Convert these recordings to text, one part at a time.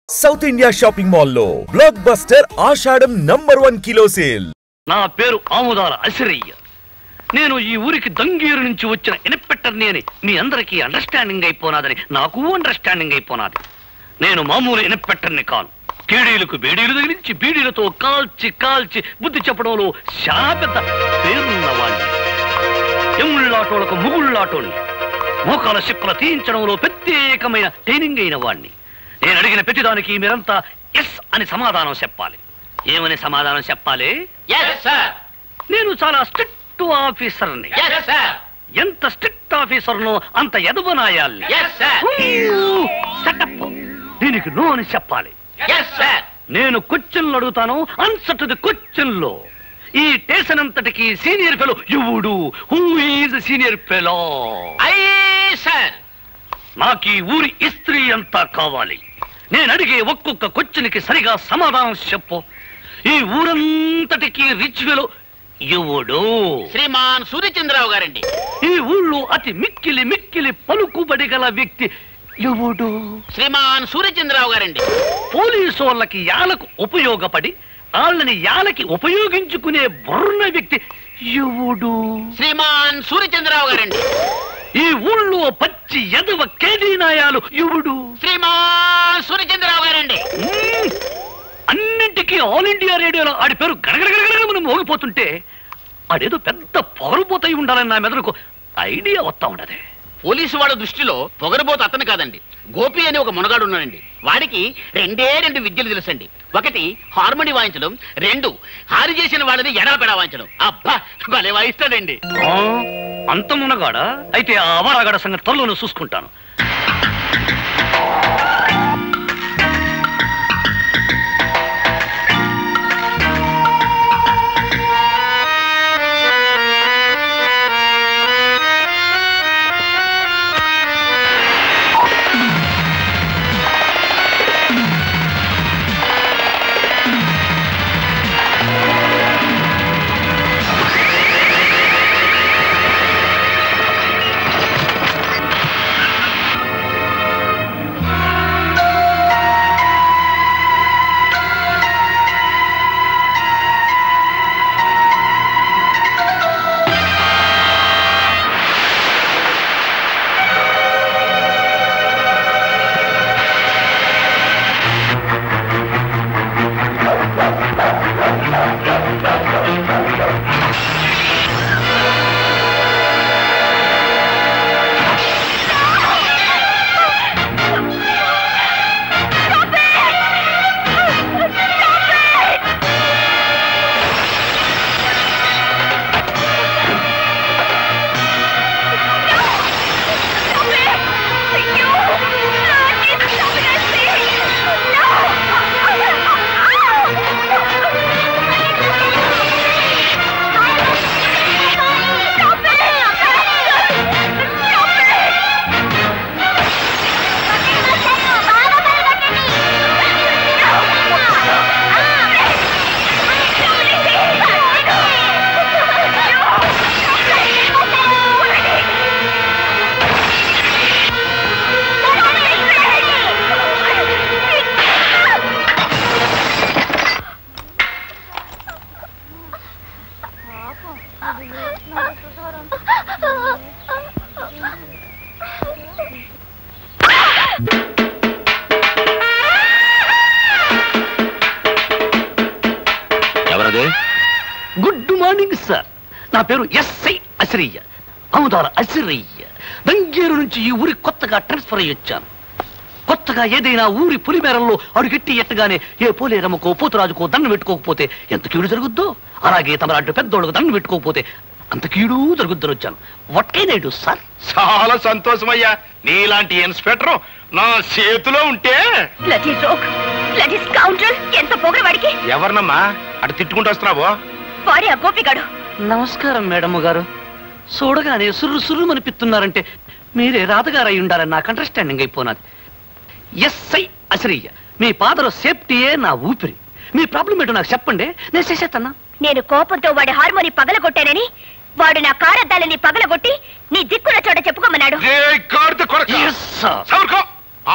South India shopping mall లో block buster ఆషాఢం #1 kilo sale. నా పేరు ఆముదాల అసిరయ్య. నేను ఈ ఊరికి దంగేరు నుంచి వచ్చిన ఇన్స్పెక్టర్ని అని మీ అందరికీ అండర్స్టాండింగ్ అయిపోనాదని నాకు అండర్స్టాండింగ్ అయిపోనాది. నేను మామూలు ఇన్స్పెక్టర్ని కాను. కేడీలకు బేడీలు తగిలించి బీడీలతో కాల్చి కాల్చి బుద్ధి చెప్పడంలో చాలా పెద్ద పేరున్నవాణ్ణి. ఎముళ్ళాటోలకు ముగుళ్ళాటోని, మోకాల శిప్పల తీయించడంలో ప్రత్యేకమైన ట్రైనింగ్ అయిన వాణ్ణి. నేను అడిగిన ప్రతిదానికి మీరంతా ఎస్ అని సమాధానం చెప్పాలి. ఏమని సమాధానం చెప్పాలి? నేను చాలా స్ట్రిక్ట్ ఆఫీసర్ని. ఎంత స్ట్రిక్ట్ ఆఫీసర్నో అంత ఎదవనాయాలి. దీనికి నో అని చెప్పాలి. నేను క్వశ్చన్లు అడుగుతాను, ఆన్సర్ టు ది క్వశ్చన్ లో. ఈ స్టేషన్ అంతటికి సీనియర్ ఫెలో ఎవడు? Who is senior fellow? నాకు ఈ ఊరి ఇస్త్రీ అంతా కావాలి. నేను అడిగే ఒక్కొక్క క్వశ్చన్కి సరిగా సమాధానం చెప్పు. ఈ ఊరంతటికి రిచ్ ఫెలో ఎవడు? శ్రీమాన్ సూర్యచంద్రరావు గారండి. ఈ ఊళ్ళో అతి మిక్కిలి మిక్కిలి పలుకుబడి గల వ్యక్తి ఎవడు? శ్రీమాన్ సూర్యచంద్రరావు గారండి. పోలీసు వాళ్ళకి యాలకు ఉపయోగపడి వాళ్ళని యాలకి ఉపయోగించుకునే బుర్ర వ్యక్తి ఎవడు? శ్రీమాన్ సూర్యచంద్రరావు గారండి. ఈ ఊళ్ళో పచ్చి ఎదవ కేదీనాయాలు ఎవడు? శ్రీమాన్ సూర్యచంద్రరావు గారండి. అన్నింటికీ ఆల్ ఇండియా రేడియోలో ఆడి పేరు గడగడగడగడ మోగిపోతుంటే ఆడేదో పెద్ద పొగరుపోతాయి ఉండాలని నా మెదడుకు ఐడియా వస్తా ఉండదే. పోలీసు వాళ్ళ దృష్టిలో పొగరబోతు అతను కాదండి, గోపి అని ఒక మునగాడు ఉన్నాడండి. వాడికి రెండు విద్యలు తెలుసండి. ఒకటి హార్మోని వాయించడం, 2 హారి చేసిన వాళ్ళని ఎడపెడా వాయించడం. అబ్బా భలే వాయిస్తాడండి. అంత మునగాడా? అయితే ఆ అమరాగడ సంగతి త్వరలోనే చూసుకుంటాను. Good morning sir. నా పేరు ఎస్ఐ అసిరయ్య, ఆముదాల అసిరయ్య. దంగేరు నుంచి ఈ ఊరికి కొత్తగా ట్రాన్స్ఫర్ అయ్యి వచ్చాను. కొత్తగా ఏదైనా ఊరి పులిమేరల్లో అడుగెట్టి ఎట్టగానే ఏ పోలేరమ్మకో పోతురాజుకో దండం పెట్టుకోకపోతే ఎంత కీడు జరుగుద్దో, అలాగే తమలాంటి పెద్దోళ్ళకు దండం పెట్టుకోకపోతే అంత కీడు జరుగుద్దని వచ్చాను. What can I do sir? చాలా సంతోషమయ్యా, నీలాంటి ఇన్స్పెక్టర్ నా చేతిలో ఉంటే. ఎంత పొగరు వాడికి! ఎవరినమ్మా అటు తిట్టుకుంటూ వస్తున్నావు? వాడే ఆ గోపిగాడు. నమస్కారం మేడం గారు. చూడగానే సుర్రు సుర్రు అనిపిస్తున్నారంటే మీరే రాతగారు అయి ఉండాలని నాకు అండర్స్టాండింగ్ అయిపోనాది. ఎస్ఐ అసిరయ్య, మీ పాదలో సేఫ్టీయే నా ఊపిరి. మీ ప్రాబ్లం ఏంటో నాకు చెప్పండి, నేను చేసేస్తాను. నేను కోపంతో వాడి హార్మోని పగలగొట్టానని వాడు నా కారద్దాలని పగలగొట్టి నీ దిక్కుల చోట చెప్పుకోమన్నాడు.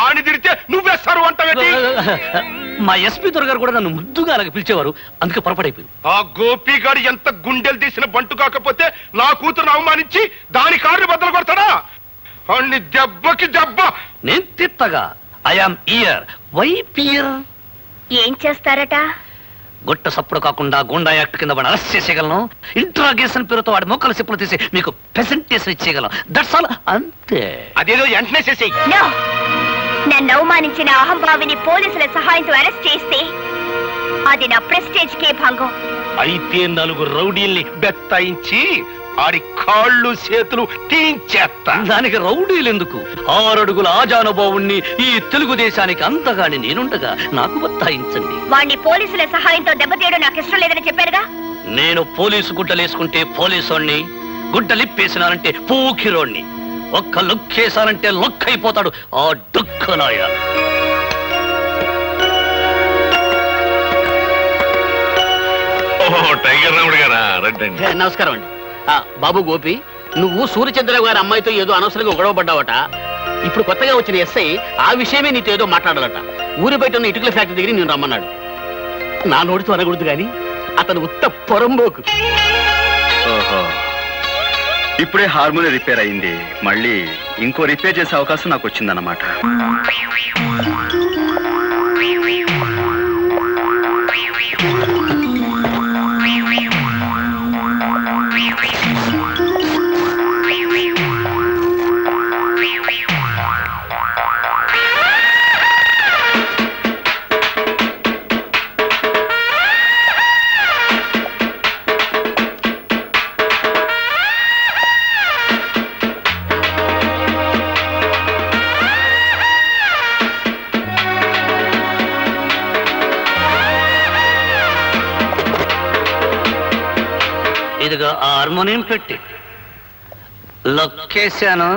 ఆని తిడితే నువ్వేస్తారు అంటావేంటి? మా ఎస్పీ దొరగారు కూడా నన్ను ముద్దుగా అలాగే పిలిచేవారు, అందుకే పొరపాటైపోయింది. ఆ గోపిగాడు ఎంత గుండెలు తీసిన బంటు కాకపోతే నా కూతురును అవమానించి దాని కారుని బద్దలు కొడతాడా? అన్ని దెబ్బకి దెబ్బ నేను తిత్తగా ఐఆమ్ ఇయర్ వైపియర్. ఏం చేస్తారట? గుట్ట సప్పుడు కాకుండా గుండా యాక్ట్ కింద వాడు అరెస్ట్ చేసేయగలను. ఇంట్రాగేషన్ పేరుతో వాడి మొక్కలు చెప్పులు తీసి మీకు ప్రెసెంటేషన్ ఇచ్చేయగలం. దట్స్ ఆల్, అంతే. అదేదో వెంటనే చేసేయి. నో, నన్ను అవమానించిన అహంభావిని పోలీసుల సహాయంతో అరెస్ట్ చేస్తే అది నా ప్రెస్టేజ్ కే భంగం. అయితే 4 రౌడీల్ని బెత్తాయించి ఆడి కాళ్ళు చేతులు తీయించేస్తా. దానికి రౌడీలు ఎందుకు? 6 అడుగుల ఆజానుభావుణ్ణి ఈ తెలుగుదేశానికి అంతగాని నేనుండగా నాకు బత్తాయించండి. వాణ్ణి పోలీసుల సహాయంతో దెబ్బతీయడం నాకు ఇష్టం లేదని చెప్పారుగా. నేను పోలీసు గుడ్డలేసుకుంటే పోలీసోణ్ణి, గుడ్డలిప్పేసినానంటే పూకిరోణ్ణి, ఒక్క లుక్కేసానంటే లొక్కైపోతాడు ఆ డుక్కనాయ. టైగర్ రాముడు గారా, రండి. నమస్కారం అండి. బాబు గోపి, నువ్వు సూర్యచంద్రరావు గారి అమ్మాయితో ఏదో అనవసరంగా గొడవ పడ్డావట. ఇప్పుడు కొత్తగా వచ్చిన ఎస్ఐ ఆ విషయమే నీతో ఏదో మాట్లాడాలట. ఊరి బయట ఉన్న ఇటుకల ఫ్యాక్టరీ దగ్గర నేను రమ్మన్నాడు. నా నోటితో అనకూడదు కానీ అతను ఉత్త పొరంబోకు. ఇప్పుడే హార్మోని రిపేర్ అయింది, మళ్ళీ ఇంకో రిపేర్ చేసే అవకాశం నాకు వచ్చిందన్నమాట. ఇదిగో హార్మోనియం పెట్టి లొక్కేశాను,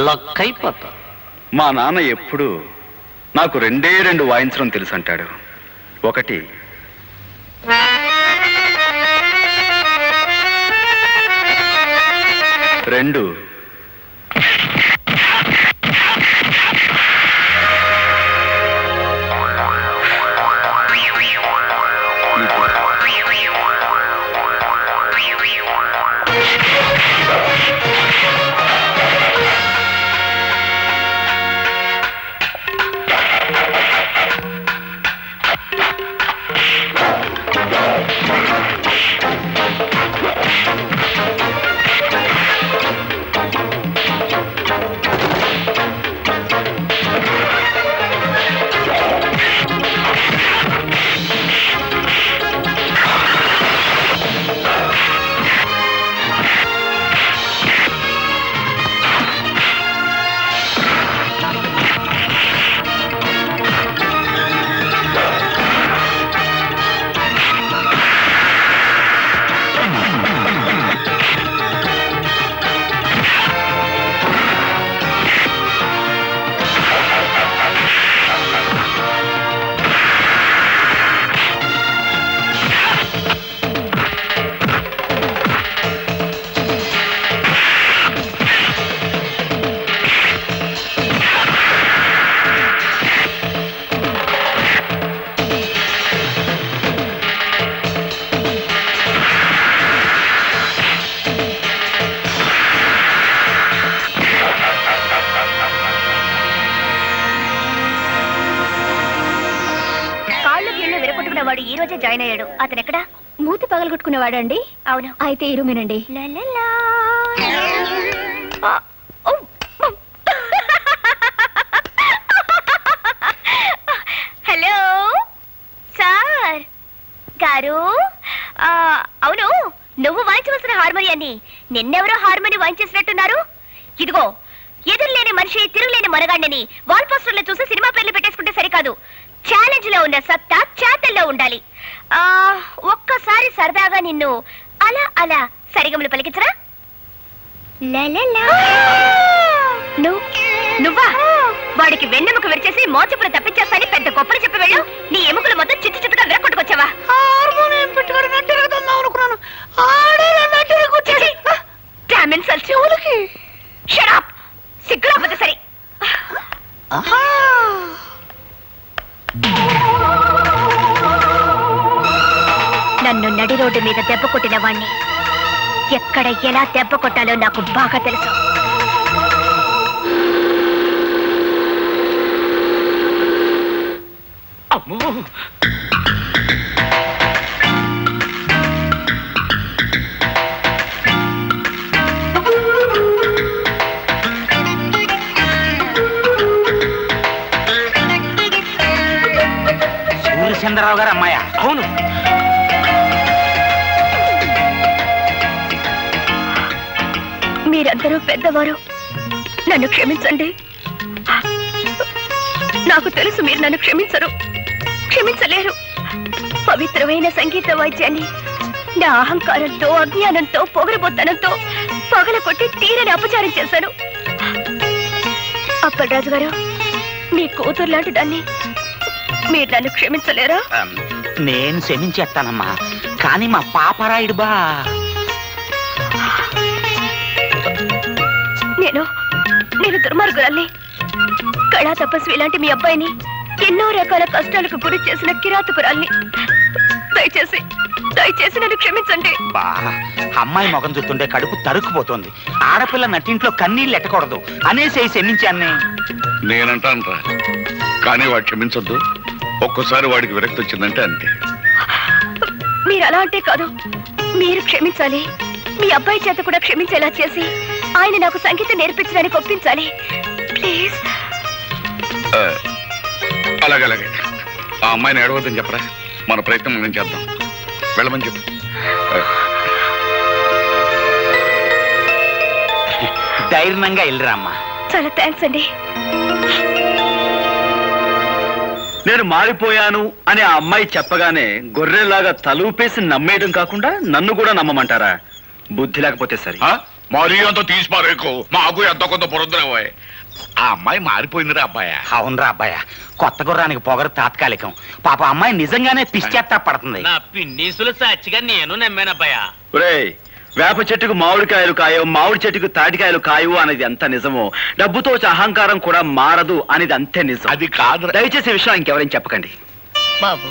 లొక్కైపోతా. మా నాన్న ఎప్పుడు నాకు 2 వాయించడం తెలుసు అంటాడు. 1 2 వాడు ఈ రోజే జాయిన్ అయ్యాడు. అతను ఎక్కడ? మూతి పగలగొట్టుకునేవాడు అండి. అవును, అయితే ఈ రూమేనండి. హలో సార్ గారు, అవును నువ్వు వాయించవలసిన హార్మోనియాన్ని నిన్నెవరో హార్మోని వాయించేసినట్టున్నారు. ఇదిగో ఎదురులేని మనిషి తిరుగులేని మనగాండని వాల్ పోస్టర్లో చూసి సినిమా పేర్లు పెట్టేసుకుంటే సరికాదు. ఛాలెంజ్ లో ఉన్న సత్తా చేతల్లో ఉండాలి. ఒక్కసారి సరదాగా నిన్ను అలా అలా సరిగమలు పలికించరా? నువ్వా? వాడికి వెన్నెముక విరిచేసి మోచపులు తప్పించేస్తాని పెద్ద గొప్పలు చెప్పి వెళ్ళు. నీ ఎముకలు మొత్తం చిట్టు చిట్టుగా విరక్కొట్టుకొచ్చావా? సిగ్గురాపోతే సరే. నన్ను నడి రోడ్డు మీద దెబ్బ కొట్టిన వాణ్ణి ఎక్కడ ఎలా దెబ్బ కొట్టాలో నాకు బాగా తెలుసు. అమ్మో, సూర్యచంద్రరావు గారు అమ్మాయ? అవును. మీరందరూ పెద్దవారు, నన్ను క్షమించండి. నాకు తెలుసు మీరు నన్ను క్షమించలేరు. పవిత్రమైన సంగీత వాయిద్యాన్ని నా అహంకారంతో, అజ్ఞానంతో, పొగరబోత్తనంతో పగలకొట్టి తీరని అపచారం చేశాను. అప్పలరాజు గారు, మీ కూతురు లాంటి దాన్ని మీరు నన్ను క్షమించలేరా? నేను క్షమించేస్తానమ్మా, కానీ మా పాపరాయుడు బా. నేను దుర్మార్గురాల్ని. కళా తపస్వి లాంటి మీ అబ్బాయిని ఎన్నో రకాల కష్టాలకు గురి చేసిన కిరాతకురాల్ని. దయచేసి నన్ను క్షమించండి. బా, అమ్మాయి మొగం చూస్తుంటే కడుపు తరుక్కుపోతుంది. ఆడపిల్ల నట్టింట్లో కన్నీళ్ళు ఎట్టకూడదు అనేసి క్షమించాన్ని. నేనంటానరా, కానీ వాడు క్షమించొద్దు. ఒక్కోసారి వాడికి విరక్తి వచ్చిందంటే అంతే. మీరు అలా అంటే కాదు, మీరు క్షమించాలి. మీ అబ్బాయి చేత కూడా క్షమించేలా చేసి ఆయన నాకు సంగీతం నేర్పించడానికి ఒప్పించాలి. ప్లీజ్. అలాగే ఆ అమ్మాయిని ఏడవద్దని చెప్పరా. మన ప్రయత్నం మనం చేద్దాం. వెళ్ళమని చెప్పు. ధైర్యంగా వెళ్ళరా అమ్మా. చాలా థ్యాంక్స్ అండి. నేను మారిపోయాను అని ఆ అమ్మాయి చెప్పగానే గొర్రెలాగా తలూపేసి నమ్మేయడం కాకుండా నన్ను కూడా నమ్మమంటారా? బుద్ధి లేకపోతే సరే. మరీ అంత తీసి పారేకు, మాకు ఎంత కొంత పొరుద్దురావోయ్. ఆ అమ్మాయి మారిపోయిందిరా అబ్బాయా. అవునరా అబ్బాయ, కొత్త గుర్రానికి పొగరు తాత్కాలికం. పాప అమ్మాయి నిజంగానే పిచ్చేత్తా పడుతుంది. నా పిన్నీసులు సాక్షిగా నేను నమ్మానబ్బాయా. ఒరేయ్, వేప చెట్టుకు మామిడికాయలు కాయవు, మామిడి చెట్టుకు తాటికాయలు కాయవు అనేది ఎంత నిజమో, డబ్బుతో అహంకారం కూడా మారదు అనేది అంతే నిజం. అది కాదు. దయచేసి ఈ విషయం ఇంకెవరైనా చెప్పకండి. బాబు,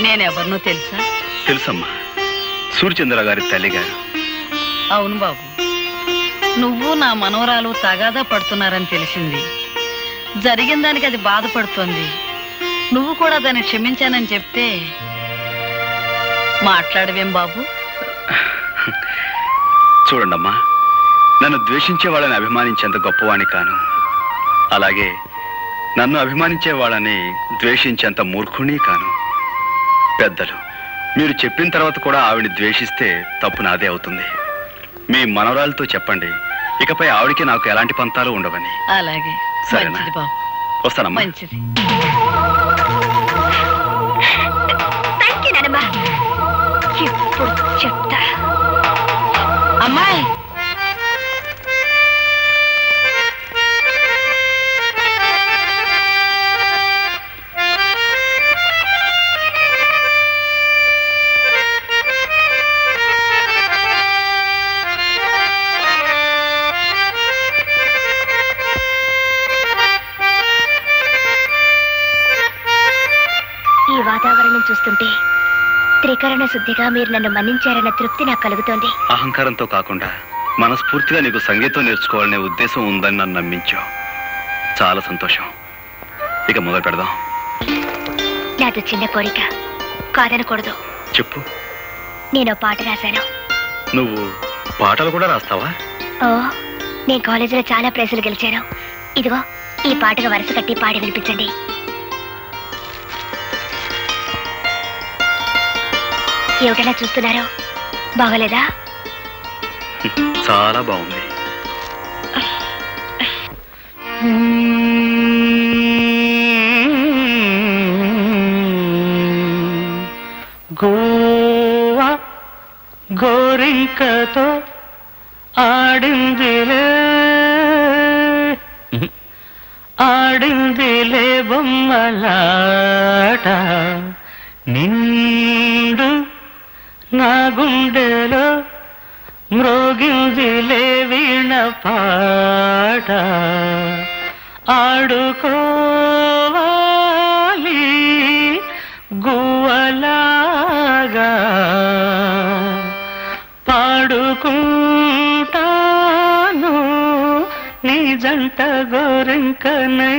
నేనెవరినో తెలుసా? తెలుసమ్మా, సూర్యచంద్ర గారి తల్లి గారు. అవును బాబు, నువ్వు నా మనవరాలు తగాదా పడుతున్నారని తెలిసింది. జరిగిన దానికి అది బాధపడుతోంది. నువ్వు కూడా దాన్ని క్షమించానని చెప్తే మాట్లాడవేం బాబు? చూడండమ్మా, నన్ను ద్వేషించే వాళ్ళని అభిమానించేంత గొప్పవాణ్ణి కాను. అలాగే నన్ను అభిమానించే వాళ్ళని ద్వేషించేంత మూర్ఖుని కాను. పెద్దలు మీరు చెప్పిన తర్వాత కూడా ఆవిడ్ని ద్వేషిస్తే తప్పు నాదే అవుతుంది. మీ మనవరాలతో చెప్పండి, ఇకపై ఆవిడికి నాకు ఎలాంటి పంతాలు ఉండవని. అలాగే. సరేనా? మంచిది బాబు. వస్తానమ్మా. మంచిది. థ్యాంక్ యూ నానమ్మా. ఇప్పుడు చెప్తా. అమ్మాయి, ఈ వాతావరణం చూస్తుంటే త్రికరణ శుద్ధిగా మీరు నన్ను మన్నించారన్న తృప్తి నాకు కలుగుతోంది. అహంకారంతో కాకుండా మనస్ఫూర్తిగా నీకు సంగీతం నేర్చుకోవాలనే ఉద్దేశం ఉందని నన్ను నమ్మించావు. చాలా సంతోషం. ఇక మొదలు పెడదాం. నాతో చిన్న కోరిక, కాదనకూడదు. చెప్పు. నేను పాట రాశాను. నువ్వు పాటలు కూడా రాస్తావా? ఓ, నేను కాలేజీలో చాలా ప్రైజులు గెలిచాను. ఇదిగో ఈ పాటగా వరుస కట్టి పాడి వినిపించండి. ఏమిటలా చూస్తున్నారు? బాగోలేదా? చాలా బాగుంది. గోవా గోరింకతో ఆడిందిలే బొమ్మలాట, నిండు నా గుండెలో మ్రోగిందిలే వీణ పాట. ఆడుకోవాలి గువ్వలాగా పాడుకుంటాను నీ జంట గోరింకనై